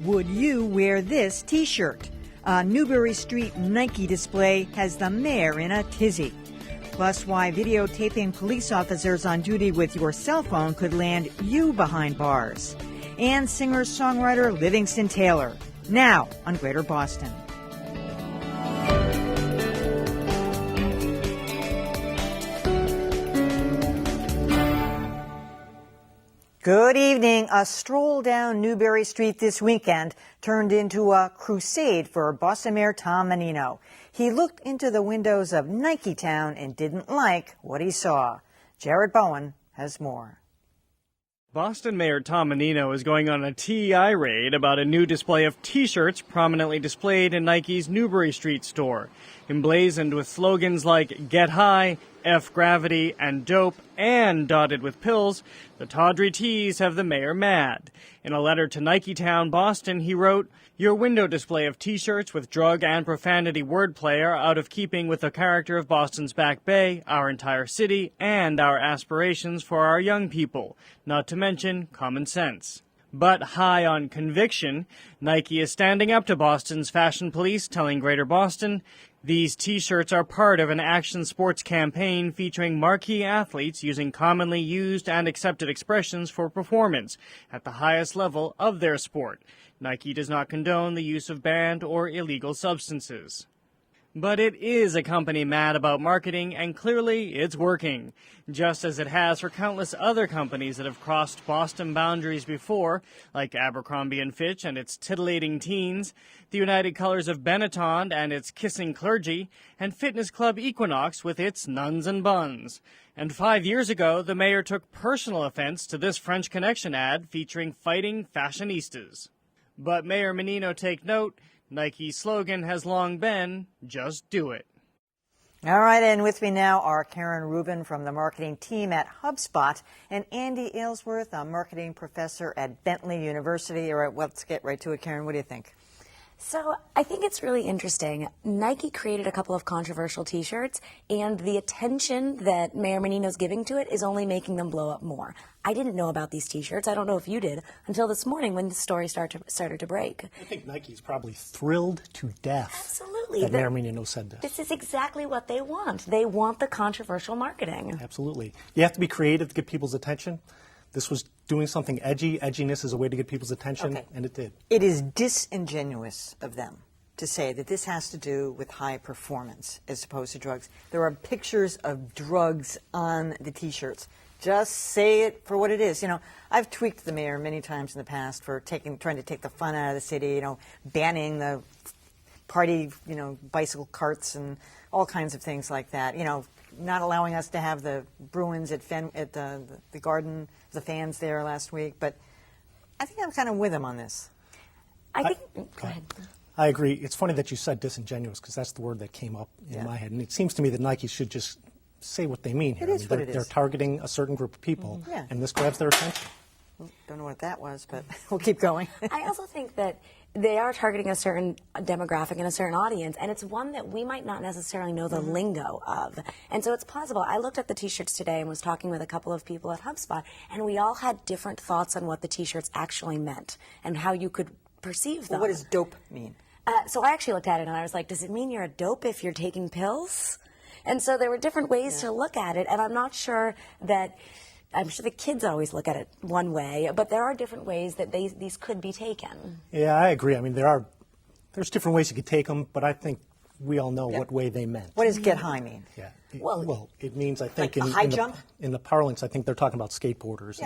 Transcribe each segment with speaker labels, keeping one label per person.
Speaker 1: Would you wear this t-shirt? A Newbury Street Nike display has the mayor in a tizzy. Plus, why videotaping police officers on duty with your cell phone could land you behind bars. And singer-songwriter Livingston Taylor, now on Greater Boston. Good evening. A stroll down Newbury Street this weekend turned into a crusade for Boston Mayor Tom Menino. He looked into the windows of Nike Town and didn't like what he saw. Jared Bowen has more.
Speaker 2: Boston Mayor Tom Menino is going on a TEI raid about a new display of T-shirts prominently displayed in Nike's Newbury Street store. Emblazoned with slogans like Get High, F Gravity, and Dope, and dotted with pills, the tawdry tees have the mayor mad. In a letter to Nike Town, Boston, he wrote, "Your window display of T-shirts with drug and profanity wordplay are out of keeping with the character of Boston's Back Bay, our entire city, and our aspirations for our young people, not to mention common sense." But high on conviction, Nike is standing up to Boston's fashion police, telling Greater Boston, "These T-shirts are part of an action sports campaign featuring marquee athletes using commonly used and accepted expressions for performance at the highest level of their sport. Nike does not condone the use of banned or illegal substances." But it is a company mad about marketing, and clearly it's working. Just as it has for countless other companies that have crossed Boston boundaries before, like Abercrombie & Fitch and its titillating teens, the United Colors of Benetton and its kissing clergy, and fitness club Equinox with its nuns and buns. And 5 years ago, the mayor took personal offense to this French Connection ad featuring fighting fashionistas. But Mayor Menino, take note, Nike's slogan has long been, just do it.
Speaker 1: All right, and with me now are Karen Rubin from the marketing team at HubSpot and Andy Aylesworth, a marketing professor at Bentley University. All right, well, let's get right to it. Karen, what do you think?
Speaker 3: So I think it's really interesting. Nike created a couple of controversial T-shirts, and the attention that Mayor Menino's giving to it is only making them blow up more. I didn't know about these T-shirts. I don't know if you did until this morning when the story started to break.
Speaker 4: I think Nike's probably thrilled to death.
Speaker 3: Absolutely.
Speaker 4: That Mayor Menino said this.
Speaker 3: This is exactly what they want. They want the controversial marketing.
Speaker 4: Absolutely. You have to be creative to get people's attention. This was doing something edgy. Edginess is a way to get people's attention, and it did.
Speaker 1: It is disingenuous of them to say that this has to do with high performance as opposed to drugs. There are pictures of drugs on the T-shirts. Just say it for what it is. You know, I've tweaked the mayor many times in the past for trying to take the fun out of the city, you know, banning the party, you know, bicycle carts and all kinds of things like that. You know, not allowing us to have the Bruins at the Garden, the fans there last week. But I think I'm kind of with him on this.
Speaker 3: Go ahead.
Speaker 4: I agree. It's funny that you said disingenuous because that's the word that came up in my head. And it seems to me that Nike should just say what they mean here.
Speaker 1: It is what it is.
Speaker 4: They're targeting a certain group of people, and this grabs their attention.
Speaker 1: Don't know what that was, but we'll keep going.
Speaker 3: I also think that they are targeting a certain demographic and a certain audience, and it's one that we might not necessarily know the lingo of. And so it's possible. I looked at the T-shirts today and was talking with a couple of people at HubSpot, and we all had different thoughts on what the T-shirts actually meant and how you could perceive them.
Speaker 1: Well, what does dope mean?
Speaker 3: So I actually looked at it and I was like, does it mean you're a dope if you're taking pills? And so there were different ways to look at it, and I'm sure the kids always look at it one way, but there are different ways that these could be taken.
Speaker 4: Yeah, I agree. I mean, there's different ways you could take them, but I think we all know what way they meant.
Speaker 1: What does get high mean?
Speaker 4: Yeah. Well, it means, I think,
Speaker 1: like
Speaker 4: in the parlance, I think they're talking about skateboarders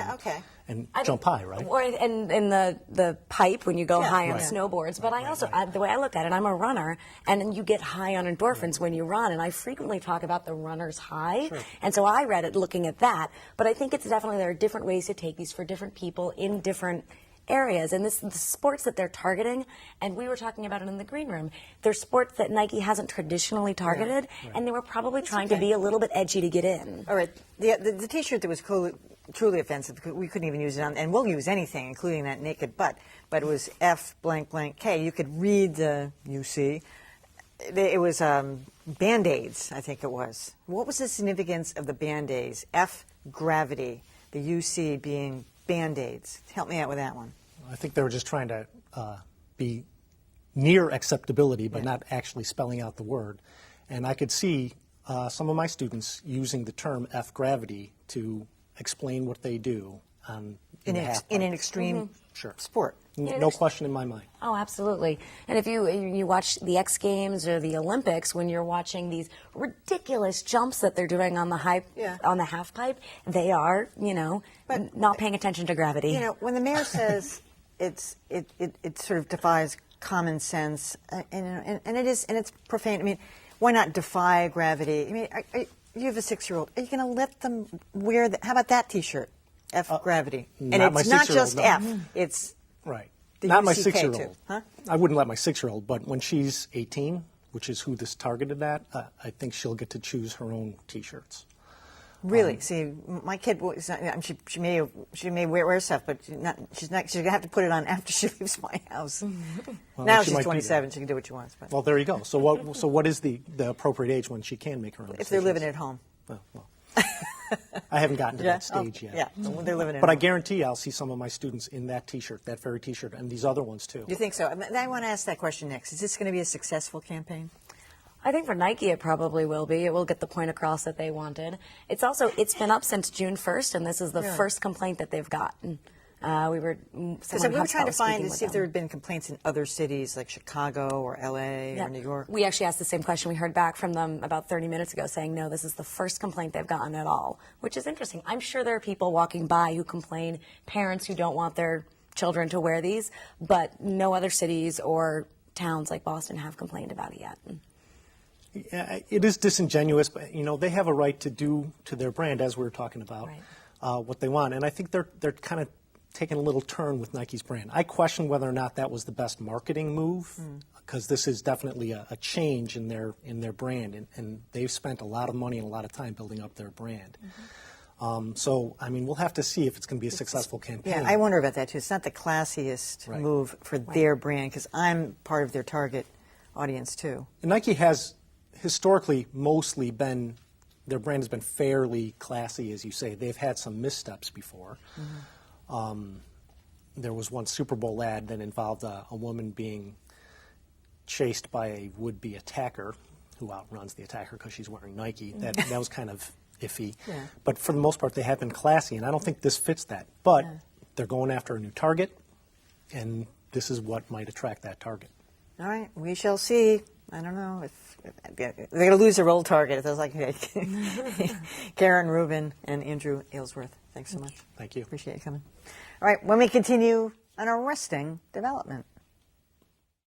Speaker 4: and jump high, right?
Speaker 3: Or in the pipe when you go high on snowboards. But I also, the way I look at it, I'm a runner, and you get high on endorphins when you run, and I frequently talk about the runner's high. Sure. And so I read it looking at that. But I think it's definitely, there are different ways to take these for different people in different areas, and the sports that they're targeting, and we were talking about it in the green room, they're sports that Nike hasn't traditionally targeted, and they were probably trying to be a little bit edgy to get in.
Speaker 1: All right, the T-shirt that was truly offensive, we couldn't even use it on, and we'll use anything, including that naked butt, but it was F blank blank K. You could read the UC. It was Band-Aids, I think it was. What was the significance of the Band-Aids? F, gravity, the UC being Band-Aids. Help me out with that one.
Speaker 4: I think they were just trying to be near acceptability, but not actually spelling out the word. And I could see some of my students using the term F-gravity to explain what they do in
Speaker 1: in an extreme
Speaker 4: Sure.
Speaker 1: sport.
Speaker 4: No question in my mind.
Speaker 3: Oh, absolutely. And if you watch the X Games or the Olympics, when you're watching these ridiculous jumps that they're doing on the half pipe, they are, not paying attention to gravity.
Speaker 1: You know, when the mayor says it sort of defies common sense, and it's profane. I mean, why not defy gravity? I mean, you have a 6-year-old. Are you going to let them wear how about that T-shirt? F gravity, and it's not just F. It's
Speaker 4: right.
Speaker 1: The
Speaker 4: Not my
Speaker 1: UCK
Speaker 4: 6-year-old.
Speaker 1: too, huh?
Speaker 4: I wouldn't let my 6-year-old, but when she's 18, which is who this targeted at, I think she'll get to choose her own T-shirts.
Speaker 1: Really? See, my kid, she may wear stuff, but she's gonna have to put it on after she leaves my house.
Speaker 4: Well,
Speaker 1: now
Speaker 4: she
Speaker 1: she's
Speaker 4: might do
Speaker 1: 27; she can do what she wants. But
Speaker 4: Well, there you go. So what is the appropriate age when she can make her own
Speaker 1: if
Speaker 4: decisions?
Speaker 1: they're living at home,
Speaker 4: Well, I haven't gotten to that stage yet.
Speaker 1: Yeah, so when they're living at
Speaker 4: But I
Speaker 1: home.
Speaker 4: guarantee I'll see some of my students in that T-shirt, that very T-shirt, and these other ones too.
Speaker 1: You think so? I want to ask that question next. Is this going to be a successful campaign?
Speaker 3: I think for Nike it probably will be. It will get the point across that they wanted. It's been up since June 1st, and this is the first complaint that they've gotten. We were
Speaker 1: trying to find to see if there had been complaints in other cities like Chicago or LA or New York.
Speaker 3: We actually asked the same question. We heard back from them about 30 minutes ago saying, no, this is the first complaint they've gotten at all, which is interesting. I'm sure there are people walking by who complain, parents who don't want their children to wear these, but no other cities or towns like Boston have complained about it yet.
Speaker 4: Yeah, it is disingenuous, but they have a right to do to their brand, as we were talking about, what they want, and I think they're kind of taking a little turn with Nike's brand. I question whether or not that was the best marketing move, because this is definitely a change in their brand, and they've spent a lot of money and a lot of time building up their brand. So, I mean, we'll have to see if it's going to be a successful campaign.
Speaker 1: Yeah, I wonder about that too. It's not the classiest move for their brand, because I'm part of their target audience too.
Speaker 4: And Nike has historically mostly been, their brand has been fairly classy, as you say. They've had some missteps before. There was one Super Bowl ad that involved a woman being chased by a would-be attacker who outruns the attacker because she's wearing Nike. That was kind of iffy.
Speaker 1: Yeah.
Speaker 4: But for the most part, they have been classy, and I don't think this fits that. But they're going after a new target, and this is what might attract that target.
Speaker 1: All right, we shall see. I don't know if they're going to lose their old target. It was like Karen Rubin and Andrew Aylesworth. Thanks so much.
Speaker 4: Thank you.
Speaker 1: Appreciate you coming. All right, when we continue, an arresting development.